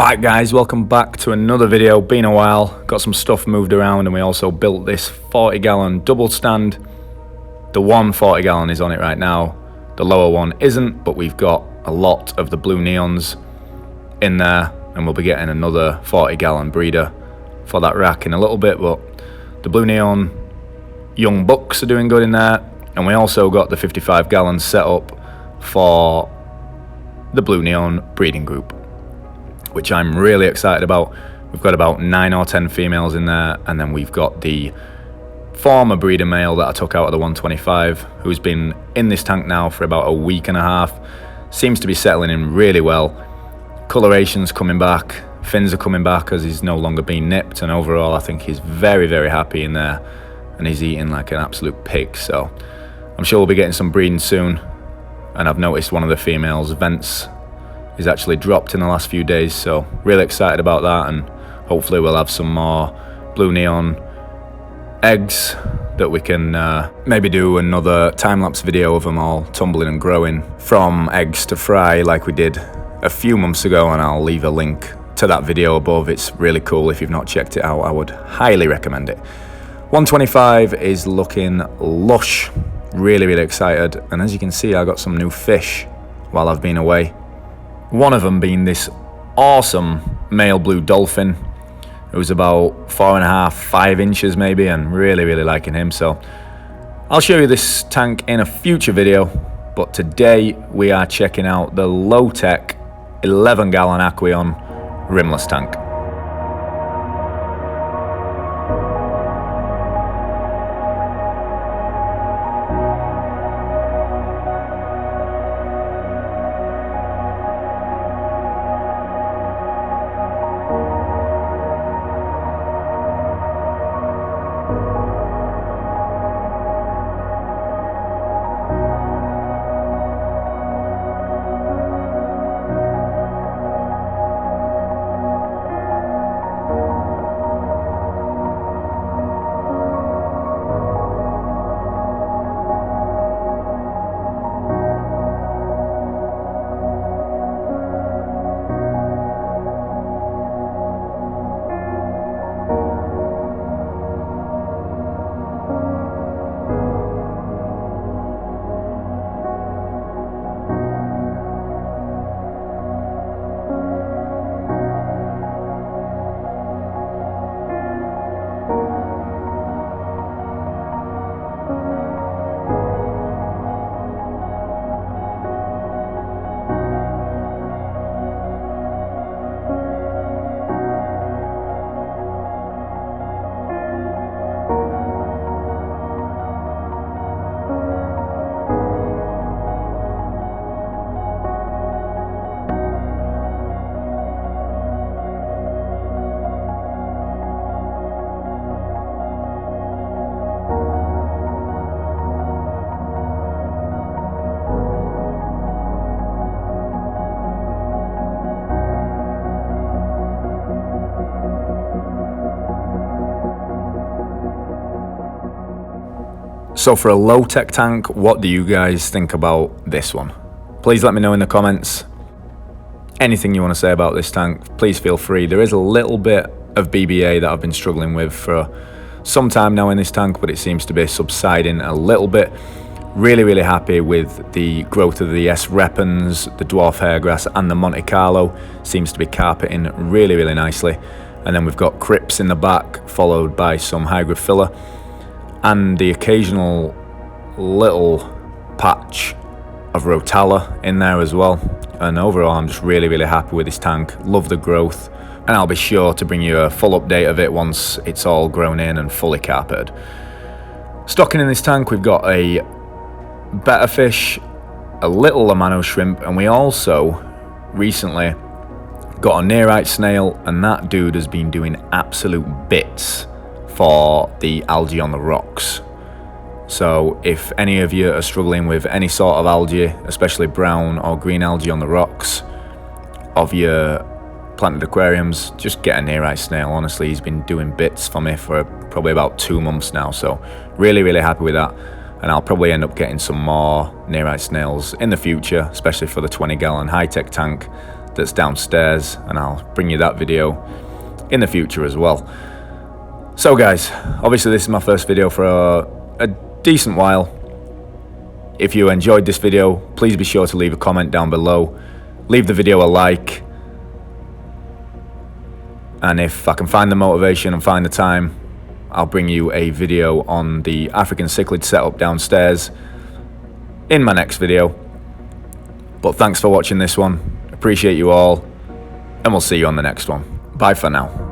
Alright guys, welcome back to another video. Been a while, got some stuff moved around, and we also built this 40-gallon double stand. The one 40-gallon is on it right now, the lower one isn't, but we've got a lot of the blue neons in there, and we'll be getting another 40-gallon breeder for that rack in a little bit. But the blue neon young bucks are doing good in there, and we also got the 55-gallon set up for the blue neon breeding group, which I'm really excited about. We've got about 9 or 10 females in there, and then we've got the former breeder male that I took out of the 125, who's been in this tank now for about a week and a half. Seems to be settling in really well. Coloration's coming back, fins are coming back as he's no longer being nipped, and overall I think he's very, very happy in there, and he's eating like an absolute pig. So I'm sure we'll be getting some breeding soon. And I've noticed one of the females' vents is actually dropped in the last few days, so really excited about that, and hopefully we'll have some more blue neon eggs that we can maybe do another time-lapse video of them all tumbling and growing from eggs to fry like we did a few months ago, and I'll leave a link to that video above. It's really cool. If you've not checked it out, I would highly recommend it. 125 is looking lush. Really, really excited, and as you can see, I got some new fish while I've been away. One of them being this awesome male blue dolphin. It was about 4.5, 5 inches maybe, and really, really liking him. So I'll show you this tank in a future video, but today we are checking out the low-tech 11-gallon Aquarium rimless tank. So for a low-tech tank, what do you guys think about this one? Please let me know in the comments. Anything you want to say about this tank, please feel free. There is a little bit of BBA that I've been struggling with for some time now in this tank, but it seems to be subsiding a little bit. Really, really happy with the growth of the S. repens, the dwarf hairgrass, and the Monte Carlo. Seems to be carpeting really, really nicely. And then we've got crypts in the back, followed by some hygrophila, and the occasional little patch of rotala in there as well. And overall, I'm just really, really happy with this tank. Love the growth, and I'll be sure to bring you a full update of it once it's all grown in and fully carpeted. Stocking in this tank, we've got a betta fish, a little Lamano shrimp, and we also recently got a nearite snail, and that dude has been doing absolute bits for the algae on the rocks. So if any of you are struggling with any sort of algae, especially brown or green algae on the rocks of your planted aquariums, just get a nearite snail. Honestly, he's been doing bits for me for probably about 2 months now, so really, really happy with that. And I'll probably end up getting some more nearite snails in the future, especially for the 20-gallon high-tech tank that's downstairs, and I'll bring you that video in the future as well. So guys, obviously this is my first video for a decent while. If you enjoyed this video, please be sure to leave a comment down below, leave the video a like, and if I can find the motivation and find the time, I'll bring you a video on the African cichlid setup downstairs in my next video. But thanks for watching this one, appreciate you all, and we'll see you on the next one. Bye for now.